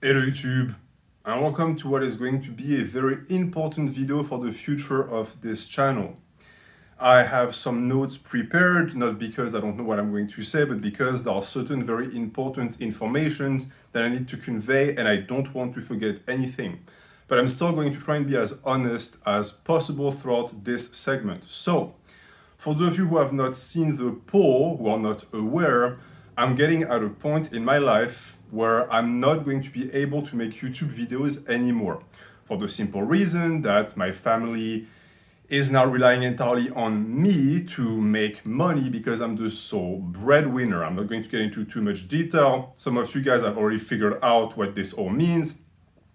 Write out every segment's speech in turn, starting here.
Hello YouTube, and welcome to what is going to be a very important video for the future of this channel. I have some notes prepared, not because I don't know what I'm going to say, but because there are certain very important informations that I need to convey and I don't want to forget anything. But I'm still going to try and be as honest as possible throughout this segment. So, for those of you who have not seen the poll, who are not aware, I'm getting at a point in my life where I'm not going to be able to make YouTube videos anymore. For the simple reason that my family is now relying entirely on me to make money because I'm the sole breadwinner. I'm not going to get into too much detail. Some of you guys have already figured out what this all means.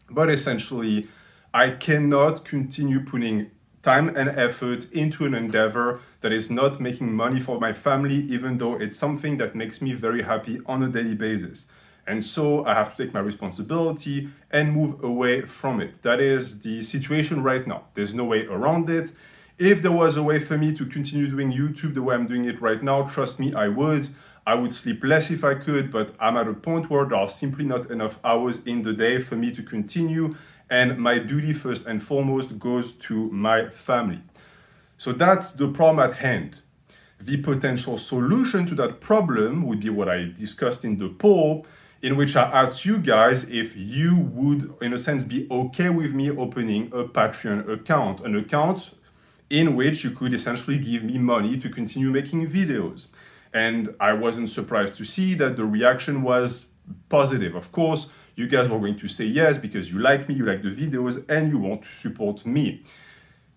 But essentially, I cannot continue putting time and effort into an endeavor that is not making money for my family, even though it's something that makes me very happy on a daily basis. And so I have to take my responsibility and move away from it. That is the situation right now. There's no way around it. If there was a way for me to continue doing YouTube the way I'm doing it right now, trust me, I would. I would sleep less if I could, but I'm at a point where there are simply not enough hours in the day for me to continue, and my duty first and foremost goes to my family. So that's the problem at hand. The potential solution to that problem would be what I discussed in the poll, in which I asked you guys if you would, in a sense, be okay with me opening a Patreon account, an account in which you could essentially give me money to continue making videos. And I wasn't surprised to see that the reaction was positive. Of course, you guys were going to say yes because you like me, you like the videos, and you want to support me.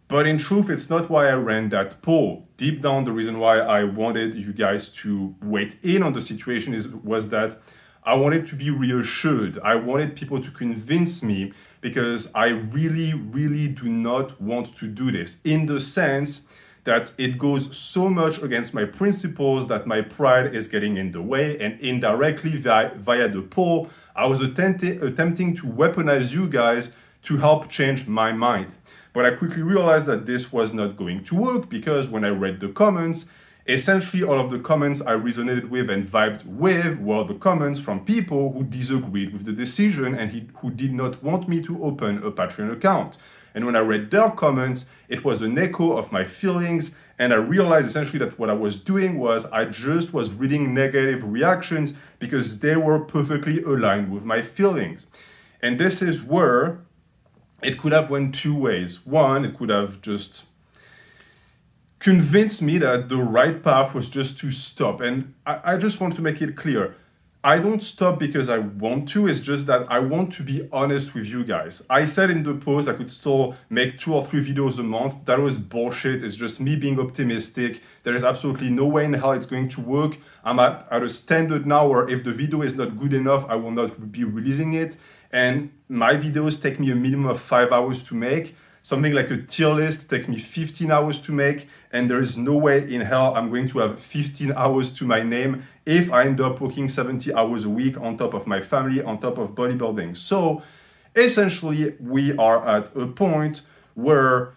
But in truth, it's not why I ran that poll. Deep down, the reason why I wanted you guys to weigh in on the situation was that I wanted to be reassured. I wanted people to convince me because I really, really do not want to do this, in the sense that it goes so much against my principles that my pride is getting in the way, and indirectly via the poll, I was attempting to weaponize you guys to help change my mind. But I quickly realized that this was not going to work because when I read the comments, essentially all of the comments I resonated with and vibed with were the comments from people who disagreed with the decision and who did not want me to open a Patreon account. And when I read their comments, it was an echo of my feelings, and I realized essentially that what I was doing was I just was reading negative reactions because they were perfectly aligned with my feelings. And this is where it could have went two ways. One, it could have just convinced me that the right path was just to stop. And I just want to make it clear. I don't stop because I want to, it's just that I want to be honest with you guys. I said in the post I could still make 2 or 3 videos a month. That was bullshit. It's just me being optimistic. There is absolutely no way in hell it's going to work. I'm at a standard now where if the video is not good enough, I will not be releasing it. And my videos take me a minimum of 5 hours to make. Something like a tier list takes me 15 hours to make, and there is no way in hell I'm going to have 15 hours to my name if I end up working 70 hours a week on top of my family, on top of bodybuilding. So essentially, we are at a point where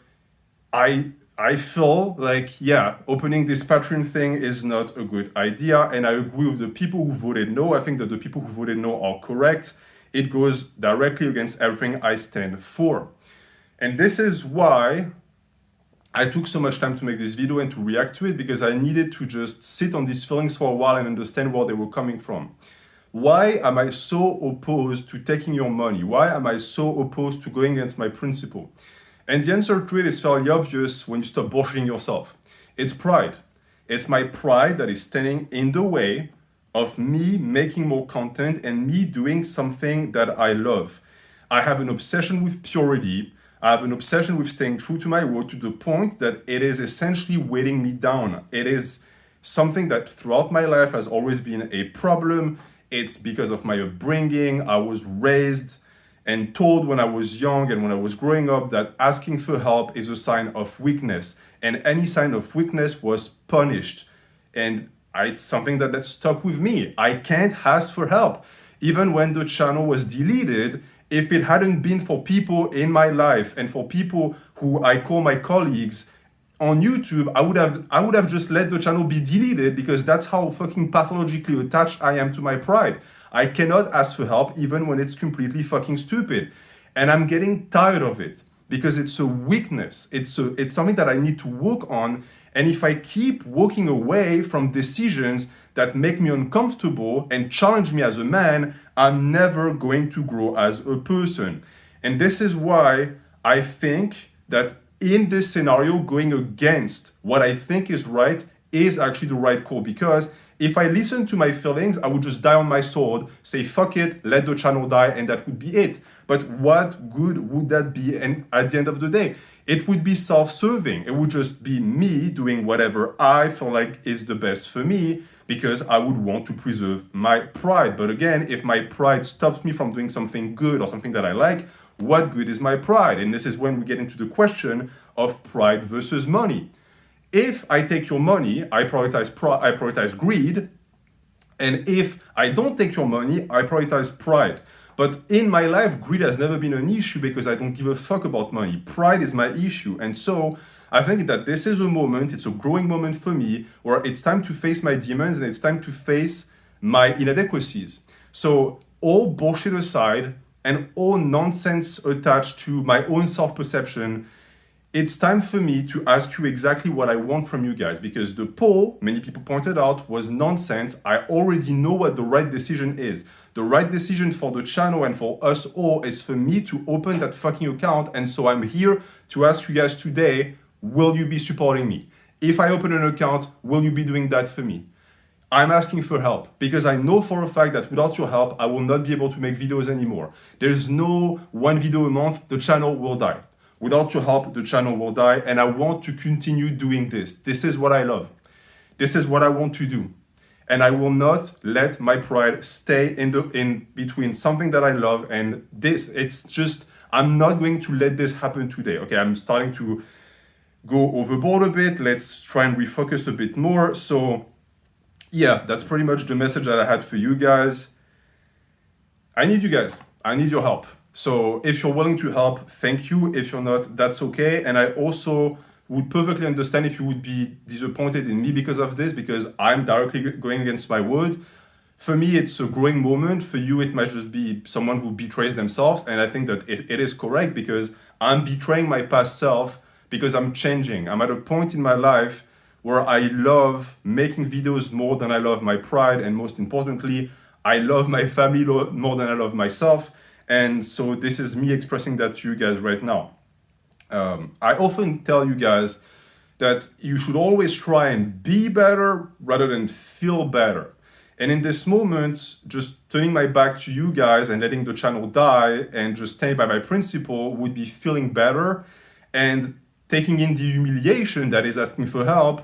I feel like, yeah, opening this Patreon thing is not a good idea, and I agree with the people who voted no. I think that the people who voted no are correct. It goes directly against everything I stand for. And this is why I took so much time to make this video and to react to it, because I needed to just sit on these feelings for a while and understand where they were coming from. Why am I so opposed to taking your money? Why am I so opposed to going against my principle? And the answer to it is fairly obvious when you stop bullshitting yourself. It's pride. It's my pride that is standing in the way of me making more content and me doing something that I love. I have an obsession with purity. I have an obsession with staying true to my word to the point that it is essentially weighing me down. It is something that throughout my life has always been a problem. It's because of my upbringing. I was raised and told when I was young and when I was growing up that asking for help is a sign of weakness, and any sign of weakness was punished. And it's something that stuck with me. I can't ask for help. Even when the channel was deleted, if it hadn't been for people in my life and for people who I call my colleagues on YouTube, I would have just let the channel be deleted, because that's how fucking pathologically attached I am to my pride. I cannot ask for help even when it's completely fucking stupid. And I'm getting tired of it because it's a weakness. It's something that I need to work on. And if I keep walking away from decisions that make me uncomfortable and challenge me as a man, I'm never going to grow as a person. And this is why I think that in this scenario, going against what I think is right is actually the right call, because if I listen to my feelings, I would just die on my sword, say fuck it, let the channel die, and that would be it. But what good would that be? And at the end of the day, it would be self-serving. It would just be me doing whatever I feel like is the best for me, because I would want to preserve my pride. But again, if my pride stops me from doing something good or something that I like, what good is my pride? And this is when we get into the question of pride versus money. If I take your money, I prioritize greed. And if I don't take your money, I prioritize pride. But in my life, greed has never been an issue because I don't give a fuck about money. Pride is my issue. And so I think that this is a moment, it's a growing moment for me, where it's time to face my demons and it's time to face my inadequacies. So all bullshit aside and all nonsense attached to my own self-perception, it's time for me to ask you exactly what I want from you guys, because the poll, many people pointed out, was nonsense. I already know what the right decision is. The right decision for the channel and for us all is for me to open that fucking account. And so I'm here to ask you guys today, will you be supporting me? If I open an account, will you be doing that for me? I'm asking for help because I know for a fact that without your help, I will not be able to make videos anymore. There's no one video a month, the channel will die. Without your help, the channel will die, and I want to continue doing this. This is what I love. This is what I want to do. And I will not let my pride stay in between something that I love and this. It's just, I'm not going to let this happen today. Okay, I'm starting to go overboard a bit. Let's try and refocus a bit more. So yeah, that's pretty much the message that I had for you guys. I need you guys. I need your help. So if you're willing to help, thank you. If you're not, that's okay. And I also would perfectly understand if you would be disappointed in me because of this, because I'm directly going against my word. For me, it's a growing moment. For you, it might just be someone who betrays themselves. And I think that it is correct because I'm betraying my past self because I'm changing. I'm at a point in my life where I love making videos more than I love my pride. And most importantly, I love my family more than I love myself. And so this is me expressing that to you guys right now. I often tell you guys that you should always try and be better rather than feel better. And in this moment, just turning my back to you guys and letting the channel die and just staying by my principle would be feeling better. And taking in the humiliation that is asking for help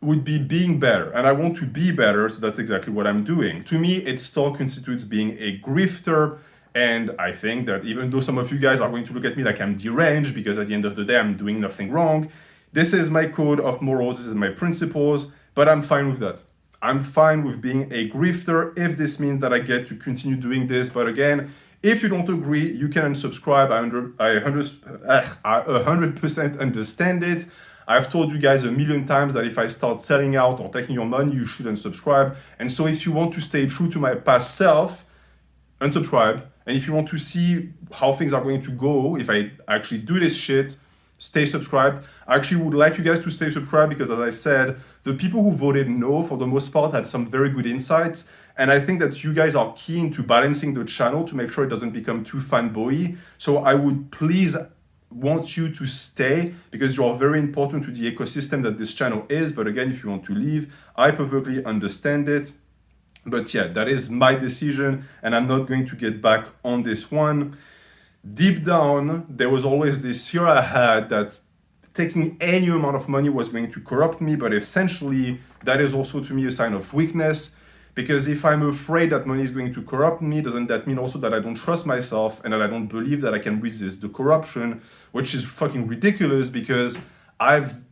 would be being better. And I want to be better, so that's exactly what I'm doing. To me, it still constitutes being a grifter. And I think that even though some of you guys are going to look at me like I'm deranged because at the end of the day I'm doing nothing wrong, this is my code of morals, this is my principles, but I'm fine with that. I'm fine with being a grifter if this means that I get to continue doing this. But again, if you don't agree, you can unsubscribe. I 100% understand it. I've told you guys a million times that if I start selling out or taking your money, you should unsubscribe. And so if you want to stay true to my past self, unsubscribe. And if you want to see how things are going to go, if I actually do this shit, stay subscribed. I actually would like you guys to stay subscribed because, as I said, the people who voted no, for the most part, had some very good insights. And I think that you guys are keen to balancing the channel to make sure it doesn't become too fanboy. So I would please want you to stay because you are very important to the ecosystem that this channel is. But again, if you want to leave, I perfectly understand it. But yeah, that is my decision and I'm not going to get back on this one. Deep down, there was always this fear I had that taking any amount of money was going to corrupt me, but essentially that is also to me a sign of weakness, because if I'm afraid that money is going to corrupt me, doesn't that mean also that I don't trust myself and that I don't believe that I can resist the corruption, which is fucking ridiculous because I've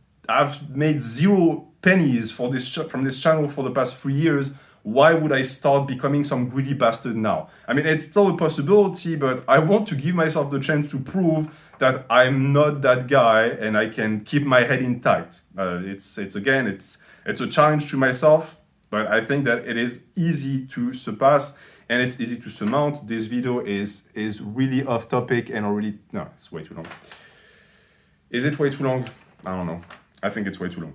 made 0 pennies from this channel for the past 3 years. Why would I start becoming some greedy bastard now? I mean, it's still a possibility, but I want to give myself the chance to prove that I'm not that guy and I can keep my head intact. It's a challenge to myself, but I think that it is easy to surpass. and it's easy to surmount. This video is really off topic and already, no, it's way too long. Is it way too long? I don't know. I think it's way too long.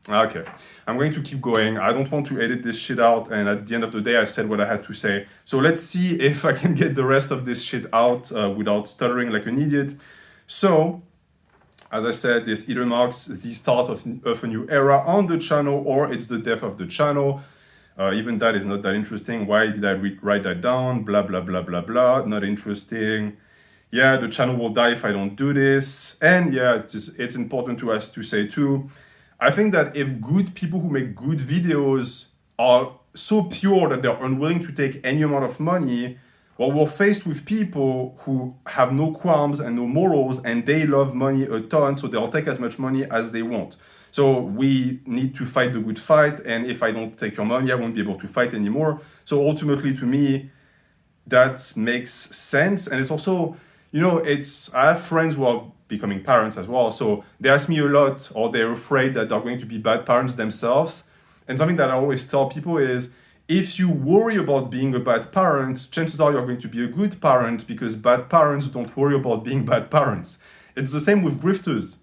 Okay, I'm going to keep going. I don't want to edit this shit out, and at the end of the day, I said what I had to say. So let's see if I can get the rest of this shit out without stuttering like an idiot. So, as I said, this either marks the start of a new era on the channel, or it's the death of the channel. Even that is not that interesting. Why did I write that down? Blah, blah, blah, blah, blah. Not interesting. Yeah, the channel will die if I don't do this. And yeah, it's important to us to say too, I think that if good people who make good videos are so pure that they're unwilling to take any amount of money, well, we're faced with people who have no qualms and no morals, and they love money a ton, so they'll take as much money as they want. So we need to fight the good fight, and if I don't take your money, I won't be able to fight anymore. So ultimately, to me, that makes sense. And it's also, you know, I have friends who are becoming parents as well. So they ask me a lot, or they're afraid that they're going to be bad parents themselves. And something that I always tell people is, if you worry about being a bad parent, chances are you're going to be a good parent, because bad parents don't worry about being bad parents. It's the same with grifters.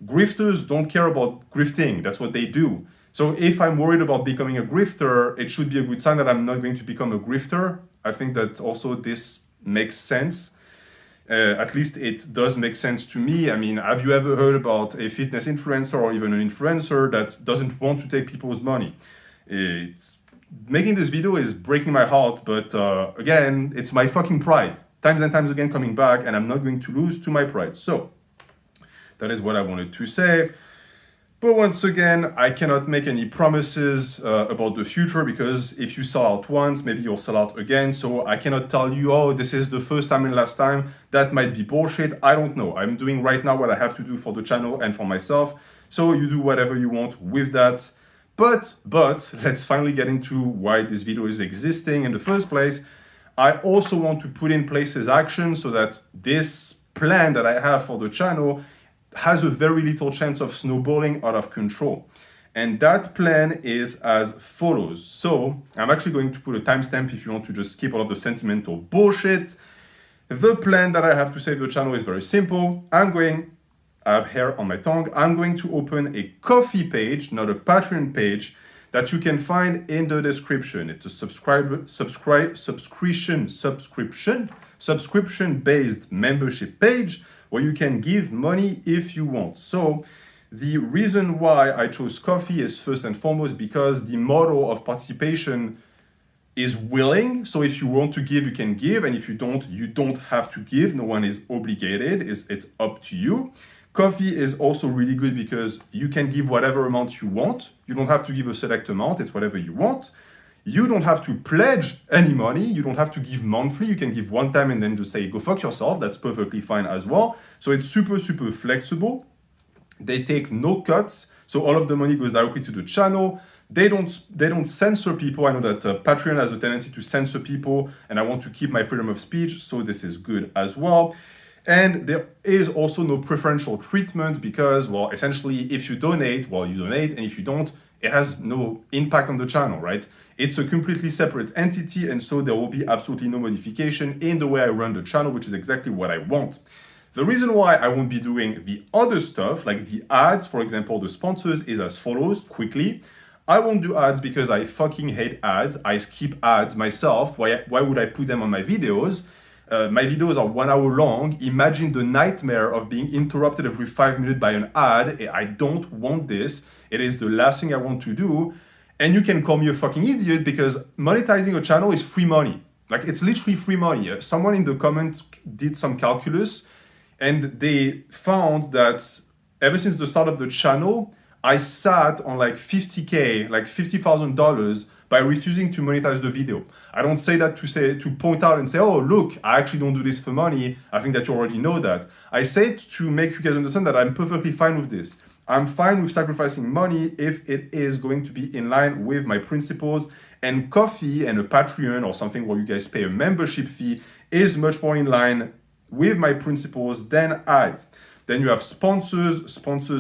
Grifters don't care about grifting. That's what they do. So if I'm worried about becoming a grifter, it should be a good sign that I'm not going to become a grifter. I think that also this makes sense. At least it does make sense to me. I mean, have you ever heard about a fitness influencer or even an influencer that doesn't want to take people's money? Making this video is breaking my heart, but again, it's my fucking pride. Times and times again coming back, and I'm not going to lose to my pride. So, that is what I wanted to say. But once again, I cannot make any promises about the future, because if you sell out once, maybe you'll sell out again. So I cannot tell you, oh, this is the first time and last time. That might be bullshit. I don't know. I'm doing right now what I have to do for the channel and for myself. So you do whatever you want with that. But let's finally get into why this video is existing in the first place. I also want to put in place action so that this plan that I have for the channel has a very little chance of snowballing out of control. And that plan is as follows. So I'm actually going to put a timestamp if you want to just skip all of the sentimental bullshit. The plan that I have to save the channel is very simple. I have hair on my tongue. I'm going to open a Ko-fi page, not a Patreon page, that you can find in the description. It's a subscription-based membership page where you can give money if you want. So the reason why I chose Ko-fi is first and foremost because the model of participation is willing. So if you want to give, you can give. And if you don't have to give. No one is obligated. It's up to you. Ko-fi is also really good because you can give whatever amount you want. You don't have to give a select amount. It's whatever you want. You don't have to pledge any money. You don't have to give monthly. You can give one time and then just say, go fuck yourself. That's perfectly fine as well. So it's super, super flexible. They take no cuts. So all of the money goes directly to the channel. They don't censor people. I know that Patreon has a tendency to censor people, and I want to keep my freedom of speech. So this is good as well. And there is also no preferential treatment because, well, essentially, if you donate, well, you donate. And if you don't, it has no impact on the channel, right? It's a completely separate entity, and so there will be absolutely no modification in the way I run the channel, which is exactly what I want. The reason why I won't be doing the other stuff, like the ads, for example, the sponsors, is as follows, quickly. I won't do ads because I fucking hate ads. I skip ads myself. Why would I put them on my videos? My videos are 1 hour long. Imagine the nightmare of being interrupted every 5 minutes by an ad. I don't want this. It is the last thing I want to do. And you can call me a fucking idiot because monetizing a channel is free money. Like, it's literally free money. Someone in the comments did some calculus and they found that ever since the start of the channel, I sat on like 50K, like $50,000 by refusing to monetize the video. I don't say that to point out and say, oh, look, I actually don't do this for money. I think that you already know that. I say it to make you guys understand that I'm perfectly fine with this. I'm fine with sacrificing money if it is going to be in line with my principles. And Ko-fi and a Patreon or something where you guys pay a membership fee is much more in line with my principles than ads. Then you have sponsors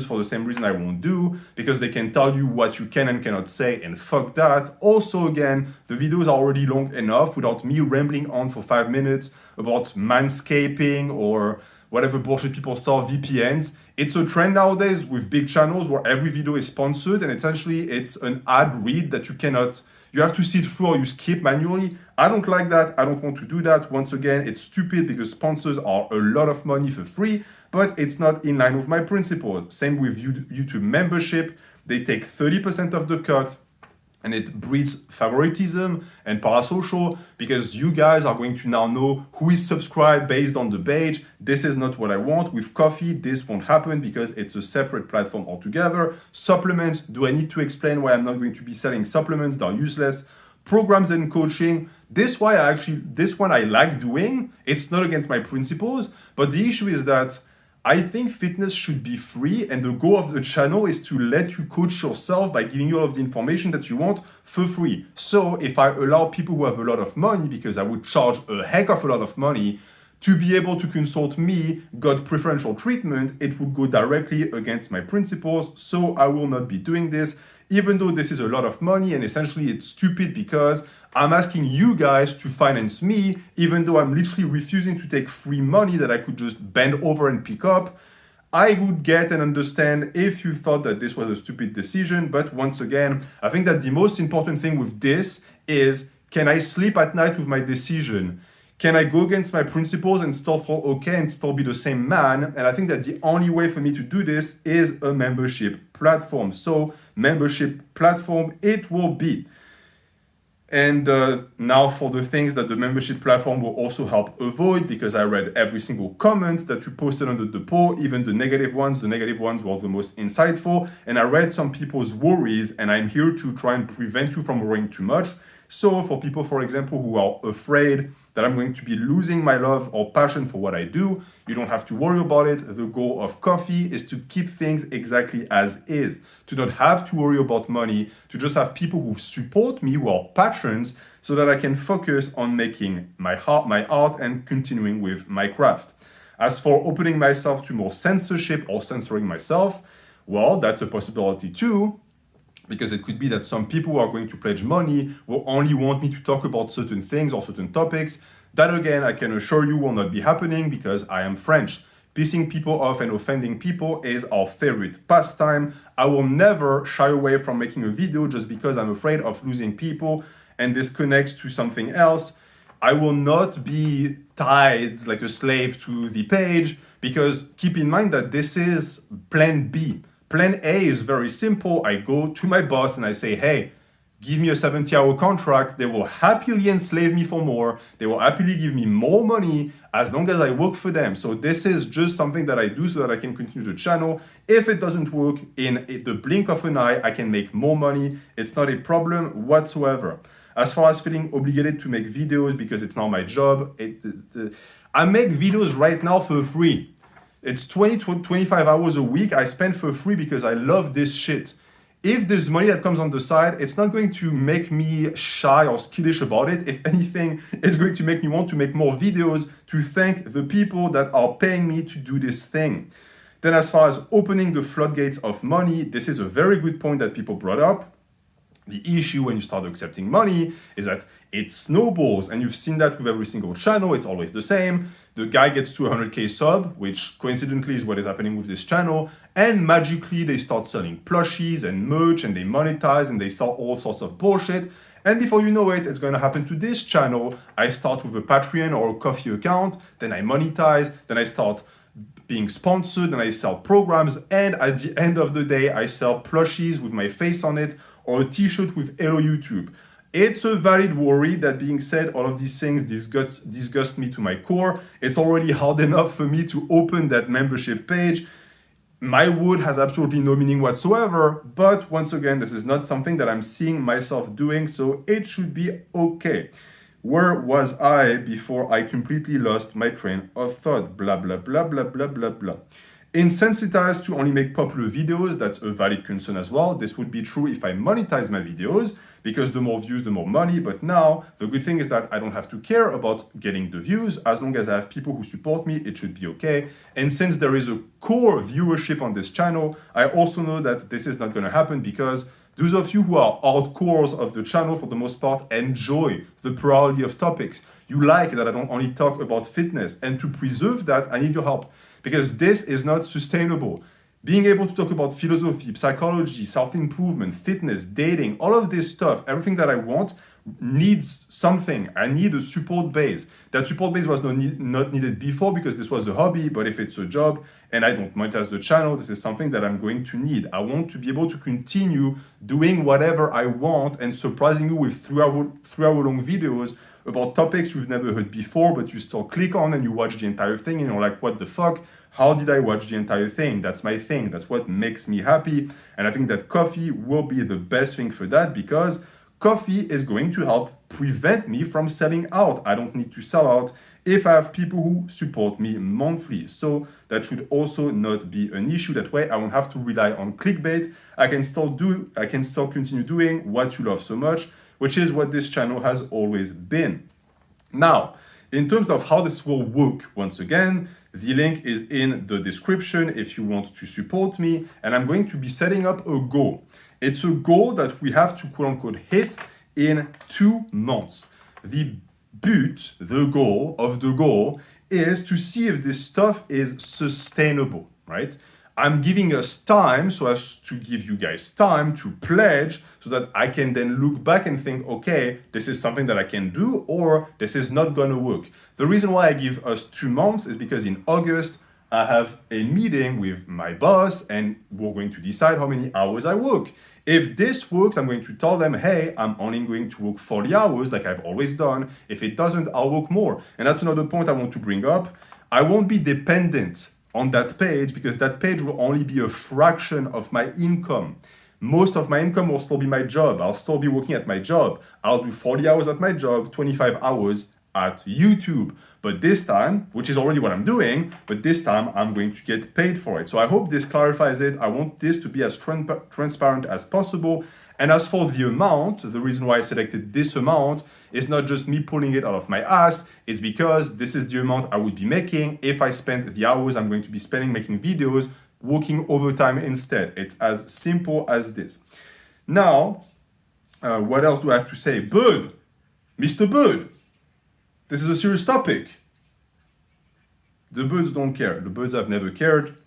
for the same reason I won't do, because they can tell you what you can and cannot say, and fuck that. Also, again, the videos are already long enough without me rambling on for 5 minutes about manscaping or whatever bullshit people sell, VPNs. It's a trend nowadays with big channels where every video is sponsored, and essentially it's an ad read that you have to sit through or you skip manually. I don't like that. I don't want to do that. Once again, it's stupid because sponsors are a lot of money for free, but it's not in line with my principles. Same with YouTube membership. They take 30% of the cut, and it breeds favoritism and parasocial, because you guys are going to now know who is subscribed based on the page. This is not what I want. With coffee, this won't happen because it's a separate platform altogether. Supplements, do I need to explain why I'm not going to be selling supplements? They're useless. Programs and coaching, this one I like doing. It's not against my principles, but the issue is that I think fitness should be free, and the goal of the channel is to let you coach yourself by giving you all of the information that you want for free. So if I allow people who have a lot of money, because I would charge a heck of a lot of money, to be able to consult me, got preferential treatment, it would go directly against my principles. So I will not be doing this, even though this is a lot of money, and essentially it's stupid because I'm asking you guys to finance me, even though I'm literally refusing to take free money that I could just bend over and pick up. I would get and understand if you thought that this was a stupid decision, but once again, I think that the most important thing with this is, can I sleep at night with my decision? Can I go against my principles and still feel okay and still be the same man? And I think that the only way for me to do this is a membership platform. So membership platform it will be. And now for the things that the membership platform will also help avoid, because I read every single comment that you posted under the poll, even the negative ones. The negative ones were the most insightful. And I read some people's worries, and I'm here to try and prevent you from worrying too much. So for people, for example, who are afraid that I'm going to be losing my love or passion for what I do, you don't have to worry about it. The goal of coffee is to keep things exactly as is, to not have to worry about money, to just have people who support me, who are patrons, so that I can focus on making my art and continuing with my craft. As for opening myself to more censorship or censoring myself, well, that's a possibility too. Because it could be that some people who are going to pledge money will only want me to talk about certain things or certain topics. That again, I can assure you will not be happening because I am French. Pissing people off and offending people is our favorite pastime. I will never shy away from making a video just because I'm afraid of losing people, and this connects to something else. I will not be tied like a slave to the page, because keep in mind that this is plan B. Plan A is very simple. I go to my boss and I say, hey, give me a 70-hour contract. They will happily enslave me for more. They will happily give me more money as long as I work for them. So this is just something that I do so that I can continue the channel. If it doesn't work, in the blink of an eye, I can make more money. It's not a problem whatsoever. As far as feeling obligated to make videos because it's now my job, I make videos right now for free. It's 20 to 25 hours a week I spend for free because I love this shit. If there's money that comes on the side, it's not going to make me shy or skittish about it. If anything, it's going to make me want to make more videos to thank the people that are paying me to do this thing. Then as far as opening the floodgates of money, this is a very good point that people brought up. The issue when you start accepting money is that it snowballs, and you've seen that with every single channel. It's always the same. The guy gets to 100k sub, which coincidentally is what is happening with this channel, and magically they start selling plushies and merch, and they monetize and they sell all sorts of bullshit. And before you know it, it's going to happen to this channel. I start with a Patreon or a Coffee account, then I monetize, then I start being sponsored, and I sell programs, and at the end of the day, I sell plushies with my face on it, or a t-shirt with Hello YouTube. It's a valid worry. That being said, all of these things disgust me to my core. It's already hard enough for me to open that membership page. My word has absolutely no meaning whatsoever, but once again, this is not something that I'm seeing myself doing, so it should be okay. Where was I before I completely lost my train of thought? Blah, blah, blah, blah, blah, blah, blah. Insensitized to only make popular videos, that's a valid concern as well. This would be true if I monetize my videos, because the more views, the more money. But now, the good thing is that I don't have to care about getting the views. As long as I have people who support me, it should be okay. And since there is a core viewership on this channel, I also know that this is not going to happen, because those of you who are hardcores of the channel, for the most part, enjoy the plurality of topics. You like that I don't only talk about fitness. And to preserve that, I need your help, because this is not sustainable. Being able to talk about philosophy, psychology, self-improvement, fitness, dating, all of this stuff, everything that I want needs something. I need a support base. That support base was not needed before, because this was a hobby, but if it's a job and I don't monetize the channel, this is something that I'm going to need. I want to be able to continue doing whatever I want and surprising you with 3-hour long videos about topics you've never heard before, but you still click on and you watch the entire thing and you're like, what the fuck? How did I watch the entire thing? That's my thing. That's what makes me happy. And I think that coffee will be the best thing for that, because coffee is going to help prevent me from selling out. I don't need to sell out if I have people who support me monthly. So that should also not be an issue. That way I won't have to rely on clickbait. I can still continue doing what you love so much, which is what this channel has always been. Now, in terms of how this will work, once again, the link is in the description if you want to support me, and I'm going to be setting up a goal. It's a goal that we have to quote unquote hit in 2 months. The goal of the goal is to see if this stuff is sustainable, right? I'm giving us time so as to give you guys time to pledge, so that I can then look back and think, okay, this is something that I can do, or this is not gonna work. The reason why I give us 2 months is because in August, I have a meeting with my boss and we're going to decide how many hours I work. If this works, I'm going to tell them, hey, I'm only going to work 40 hours like I've always done. If it doesn't, I'll work more. And that's another point I want to bring up. I won't be dependent on that page, because that page will only be a fraction of my income. Most of my income will still be my job. I'll still be working at my job. I'll do 40 hours at my job, 25 hours at YouTube. But this time, which is already what I'm doing, but this time I'm going to get paid for it. So I hope this clarifies it. I want this to be as transparent as possible. And as for the amount, the reason why I selected this amount is not just me pulling it out of my ass. It's because this is the amount I would be making if I spent the hours I'm going to be spending making videos, working overtime instead. It's as simple as this. Now, what else do I have to say? Bird, Mr. Bird, this is a serious topic. The birds don't care. The birds have never cared.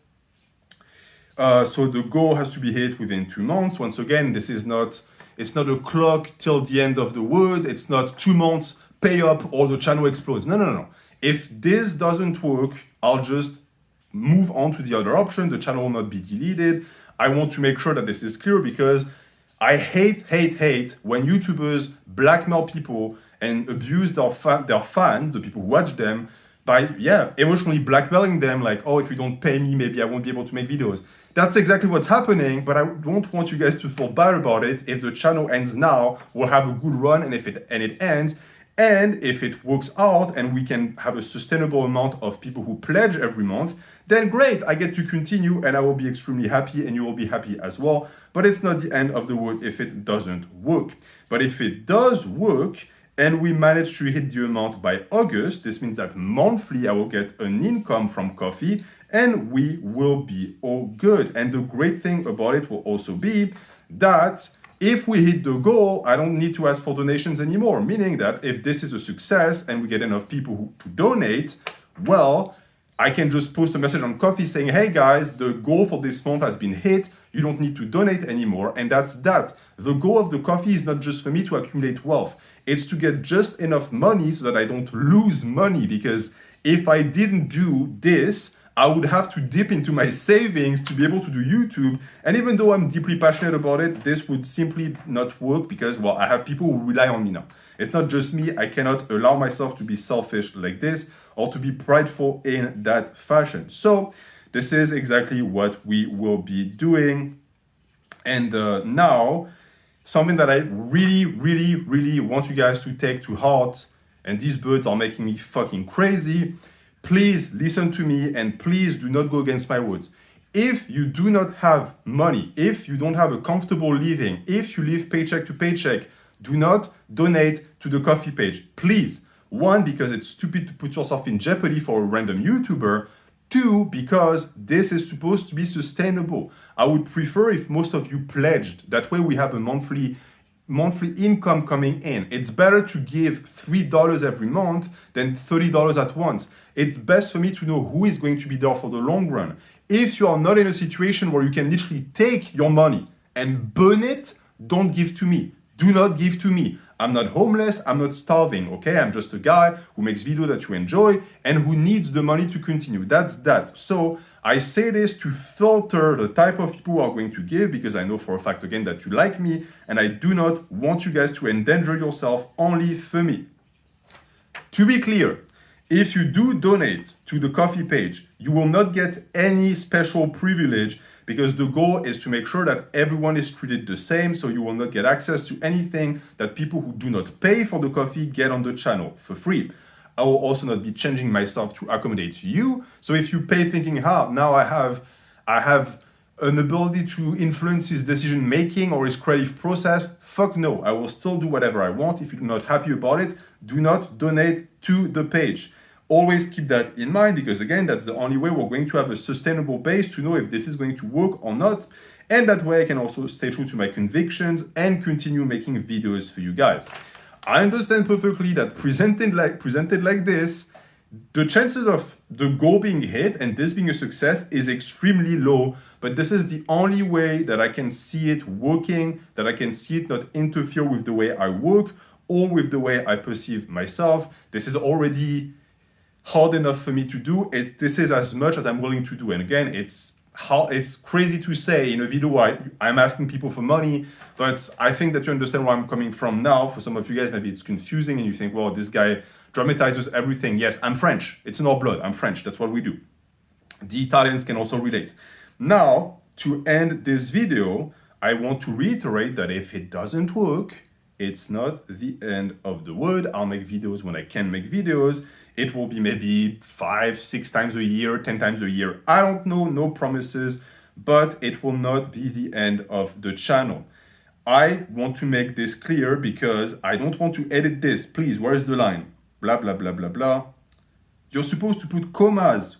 So the goal has to be hit within 2 months. Once again, it's not a clock till the end of the world. It's not 2 months, pay up, or the channel explodes. No. If this doesn't work, I'll just move on to the other option. The channel will not be deleted. I want to make sure that this is clear, because I hate when YouTubers blackmail people and abuse their fans, the people who watch them, by emotionally blackmailing them, like, oh, if you don't pay me, maybe I won't be able to make videos. That's exactly what's happening, but I don't want you guys to feel bad about it. If the channel ends now, we'll have a good run, and if it ends, and if it works out and we can have a sustainable amount of people who pledge every month, then great, I get to continue and I will be extremely happy and you will be happy as well. But it's not the end of the world if it doesn't work. But if it does work, and we manage to hit the amount by August, this means that monthly I will get an income from coffee and we will be all good. And the great thing about it will also be that if we hit the goal, I don't need to ask for donations anymore, meaning that if this is a success and we get enough people to donate, well, I can just post a message on Coffee saying, hey guys, the goal for this month has been hit. You don't need to donate anymore. And that's that. The goal of the coffee is not just for me to accumulate wealth. It's to get just enough money so that I don't lose money. Because if I didn't do this, I would have to dip into my savings to be able to do YouTube. And even though I'm deeply passionate about it, this would simply not work because, well, I have people who rely on me now. It's not just me. I cannot allow myself to be selfish like this or to be prideful in that fashion. So this is exactly what we will be doing. And now, something that I really want you guys to take to heart, and these birds are making me fucking crazy. please listen to me and please do not go against my words. If you do not have money, if you don't have a comfortable living, if you live paycheck to paycheck, do not donate to the coffee page, please. One, because it's stupid to put yourself in jeopardy for a random YouTuber. Two, because this is supposed to be sustainable. I would prefer if most of you pledged. That way we have a monthly income coming in. It's better to give $3 every month than $30 at once. It's best for me to know who is going to be there for the long run. If you are not in a situation where you can literally take your money and burn it, don't give to me. Do not give to me. I'm not homeless, I'm not starving, okay? I'm just a guy who makes videos that you enjoy and who needs the money to continue. That's that. So I say this to filter the type of people who are going to give, because I know for a fact, again, that you like me, and I do not want you guys to endanger yourself only for me. To be clear, if you do donate to the coffee page, you will not get any special privilege, because the goal is to make sure that everyone is treated the same, so you will not get access to anything that people who do not pay for the coffee get on the channel for free. I will also not be changing myself to accommodate you. So if you pay thinking, now I have an ability to influence his decision making or his creative process, fuck no. I will still do whatever I want. If you're not happy about it, do not donate to the page. Always keep that in mind, because again, that's the only way we're going to have a sustainable base to know if this is going to work or not. And that way I can also stay true to my convictions and continue making videos for you guys. I understand perfectly that presented like this, the chances of the goal being hit and this being a success is extremely low, but this is the only way that I can see it working, that I can see it not interfere with the way I work or with the way I perceive myself. This is already hard enough for me to do it. This is as much as I'm willing to do. And again, it's crazy to say in a video where I'm asking people for money, but I think that you understand where I'm coming from now. For some of you guys, maybe it's confusing and you think, well, this guy dramatizes everything. Yes, I'm French. It's in our blood. I'm French. That's what we do. The Italians can also relate. Now, to end this video, I want to reiterate that if it doesn't work, it's not the end of the world. I'll make videos when I can make videos. It will be maybe 5, 6 times a year, 10 times a year. I don't know, no promises, but it will not be the end of the channel. I want to make this clear because I don't want to edit this. Please, where is the line? Blah, blah, blah, blah, blah. You're supposed to put commas.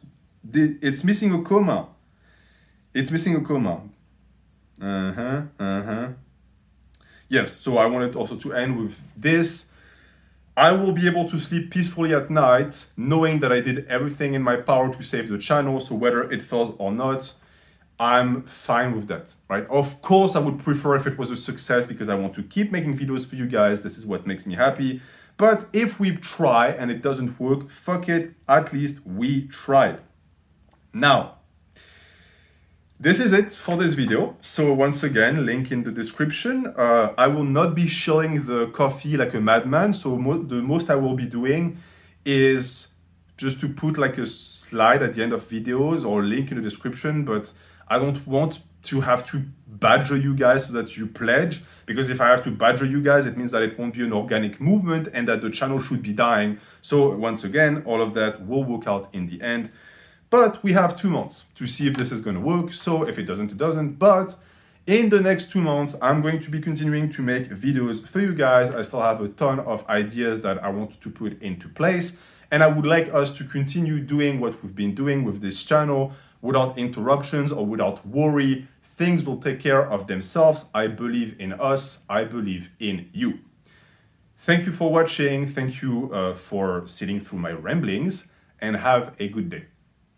It's missing a comma. It's missing a comma. Yes, so I wanted also to end with this. I will be able to sleep peacefully at night, knowing that I did everything in my power to save the channel. So whether it fails or not, I'm fine with that, right? Of course, I would prefer if it was a success, because I want to keep making videos for you guys. This is what makes me happy. But if we try and it doesn't work, fuck it, at least we tried. Now, this is it for this video. So once again, link in the description. I will not be shilling the coffee like a madman. So the most I will be doing is just to put like a slide at the end of videos or link in the description. But I don't want to have to badger you guys so that you pledge, because if I have to badger you guys, it means that it won't be an organic movement and that the channel should be dying. So once again, all of that will work out in the end. But we have 2 months to see if this is going to work. So if it doesn't, it doesn't. But in the next 2 months, I'm going to be continuing to make videos for you guys. I still have a ton of ideas that I want to put into place. And I would like us to continue doing what we've been doing with this channel without interruptions or without worry. Things will take care of themselves. I believe in us. I believe in you. Thank you for watching. Thank you for sitting through my ramblings, and have a good day.